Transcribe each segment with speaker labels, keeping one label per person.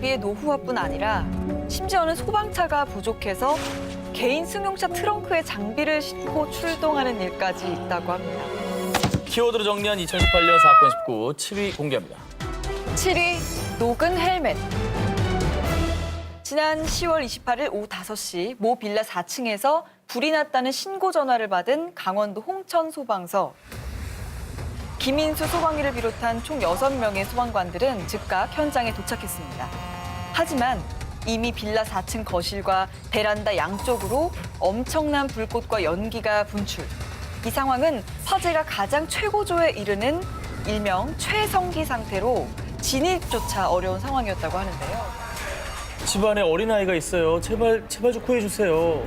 Speaker 1: 장비의 노후화뿐 아니라 심지어는 소방차가 부족해서 개인 승용차 트렁크에 장비를 싣고 출동하는 일까지 있다고 합니다.
Speaker 2: 키워드로 정리한 2018년 사건 19 7위 공개합니다.
Speaker 1: 7위, 녹은 헬멧. 지난 10월 28일 오후 5시 모 빌라 4층에서 불이 났다는 신고 전화를 받은 강원도 홍천 소방서. 김인수 소방위를 비롯한 총 6명의 소방관들은 즉각 현장에 도착했습니다. 하지만 이미 빌라 4층 거실과 베란다 양쪽으로 엄청난 불꽃과 연기가 분출. 이 상황은 화재가 가장 최고조에 이르는 일명 최성기 상태로 진입조차 어려운 상황이었다고 하는데요.
Speaker 2: 집안에 어린아이가 있어요. 제발 좀 구해주세요.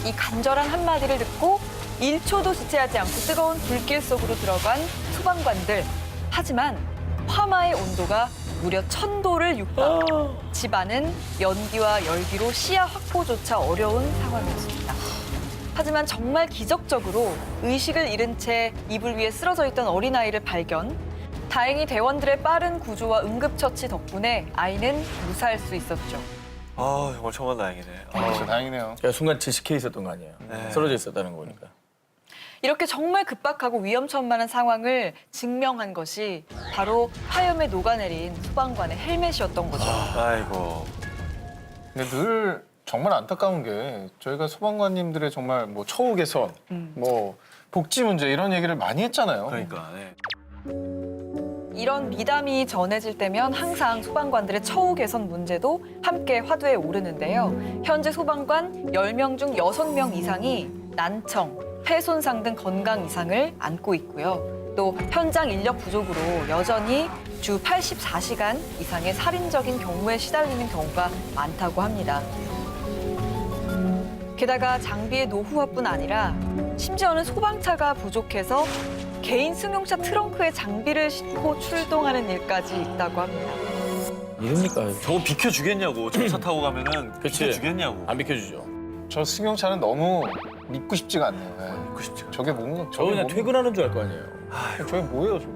Speaker 1: 이 간절한 한마디를 듣고 1초도 지체하지 않고 뜨거운 불길 속으로 들어간 소방관들. 하지만 화마의 온도가 무려 1000도를 육박. 집안은 연기와 열기로 시야 확보조차 어려운 상황이었습니다. 하지만 정말 기적적으로 의식을 잃은 채 이불 위에 쓰러져 있던 어린아이를 발견. 다행히 대원들의 빠른 구조와 응급처치 덕분에 아이는 무사할 수 있었죠.
Speaker 3: 아 정말 천만 다행이네.
Speaker 4: 진짜 다행이네요.
Speaker 2: 그러니까 순간 지식해 있었던 거 아니에요.
Speaker 3: 네.
Speaker 2: 쓰러져 있었다는 거 보니까.
Speaker 1: 이렇게 정말 급박하고 위험천만한 상황을 증명한 것이 바로 화염에 녹아내린 소방관의 헬멧이었던 거죠.
Speaker 3: 아이고.
Speaker 4: 근데 늘 정말 안타까운 게 저희가 소방관님들의 정말 뭐 처우 개선, 뭐 복지 문제 이런 얘기를 많이 했잖아요.
Speaker 3: 그러니까. 네.
Speaker 1: 이런 미담이 전해질 때면 항상 소방관들의 처우 개선 문제도 함께 화두에 오르는데요. 현재 소방관 10명 중 6명 이상이 난청, 폐 손상 등 건강 이상을 안고 있고요. 또 현장 인력 부족으로 여전히 주 84시간 이상의 살인적인 경우에 시달리는 경우가 많다고 합니다. 게다가 장비의 노후화뿐 아니라 심지어는 소방차가 부족해서 개인 승용차 트렁크에 장비를 싣고 출동하는 일까지 있다고 합니다.
Speaker 2: 이럽니까?
Speaker 3: 저거 비켜주겠냐고. 전차 타고 가면은
Speaker 2: 그치.
Speaker 3: 비켜주겠냐고.
Speaker 2: 안 비켜주죠.
Speaker 4: 저 승용차는 너무 믿고 싶지가 않네요. 네.
Speaker 3: 믿고 싶지가
Speaker 4: 저게 뭔가
Speaker 2: 저 그냥 퇴근하는 줄 알 거 아니에요.
Speaker 4: 저게 뭐예요, 저게?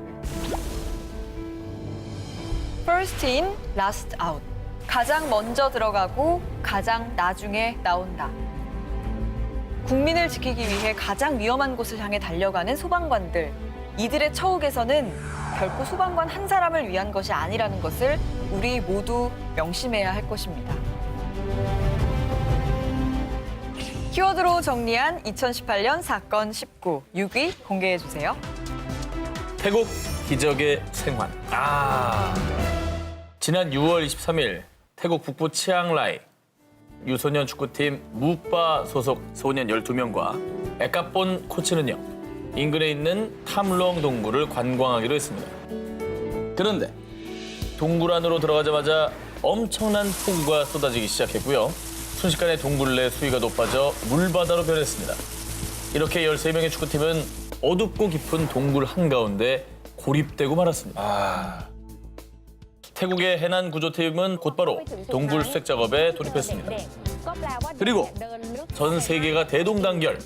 Speaker 1: First in, last out. 가장 먼저 들어가고 가장 나중에 나온다. 국민을 지키기 위해 가장 위험한 곳을 향해 달려가는 소방관들. 이들의 처우 개선은 결코 소방관 한 사람을 위한 것이 아니라는 것을 우리 모두 명심해야 할 것입니다. 키워드로 정리한 2018년 사건 19, 6위 공개해 주세요.
Speaker 2: 태국 기적의 생還. 지난 6월 23일 태국 북부 치앙라이 유소년 축구팀 무빠 소속 소년 12명과 에카폰 코치는요. 인근에 있는 탐롱 동굴을 관광하기로 했습니다. 그런데 동굴 안으로 들어가자마자 엄청난 폭우가 쏟아지기 시작했고요. 순식간에 동굴 내 수위가 높아져 물바다로 변했습니다. 이렇게 13명의 축구팀은 어둡고 깊은 동굴 한가운데 고립되고 말았습니다. 태국의 해난 구조팀은 곧바로 동굴 수색 작업에 돌입했습니다. 그리고 전 세계가 대동단결,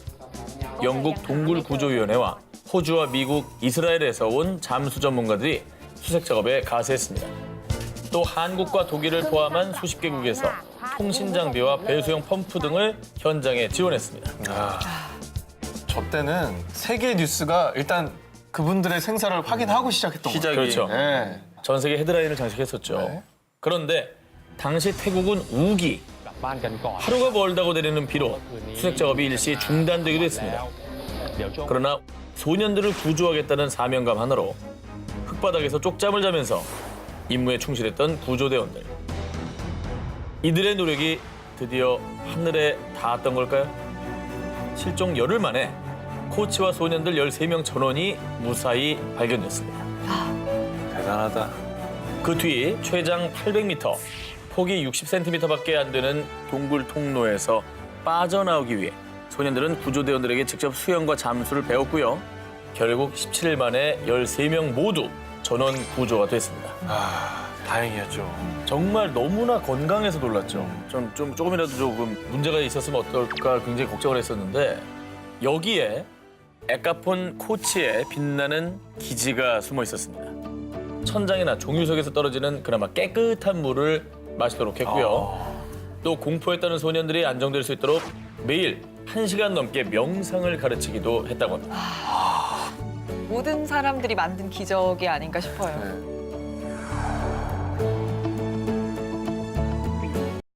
Speaker 2: 영국 동굴구조위원회와 호주와 미국, 이스라엘에서 온 잠수 전문가들이 수색 작업에 가세했습니다. 또 한국과 독일을 포함한 수십 개국에서 통신 장비와 배수용 펌프 등을 현장에 지원했습니다.
Speaker 4: 저 때는 세계 뉴스가 일단 그분들의 생사를 확인하고 시작했던 거예요.
Speaker 2: 그렇죠.
Speaker 4: 네.
Speaker 2: 전 세계 헤드라인을 장식했었죠.
Speaker 4: 네.
Speaker 2: 그런데 당시 태국은 우기, 하루가 멀다고 내리는 비로 수색 작업이 일시 중단되기도 했습니다. 그러나 소년들을 구조하겠다는 사명감 하나로 흙바닥에서 쪽잠을 자면서 임무에 충실했던 구조대원들. 이들의 노력이 드디어 하늘에 닿았던 걸까요? 실종 열흘 만에 코치와 소년들 13명 전원이 무사히 발견됐습니다.
Speaker 3: 대단하다.
Speaker 2: 그 뒤 최장 800m, 폭이 60cm밖에 안 되는 동굴 통로에서 빠져나오기 위해 소년들은 구조대원들에게 직접 수영과 잠수를 배웠고요. 결국 17일 만에 13명 모두 전원 구조가 됐습니다.
Speaker 3: 다행이었죠.
Speaker 2: 정말 너무나 건강해서 놀랐죠. 조금이라도 조금 문제가 있었으면 어떨까 굉장히 걱정을 했었는데 여기에 에카폰 코치의 빛나는 기지가 숨어 있었습니다. 천장이나 종유석에서 떨어지는 그나마 깨끗한 물을 마시도록 했고요. 또 공포에 따른 소년들이 안정될 수 있도록 매일 1시간 넘게 명상을 가르치기도 했다고 합니다.
Speaker 1: 모든 사람들이 만든 기적이 아닌가 싶어요.
Speaker 4: 네.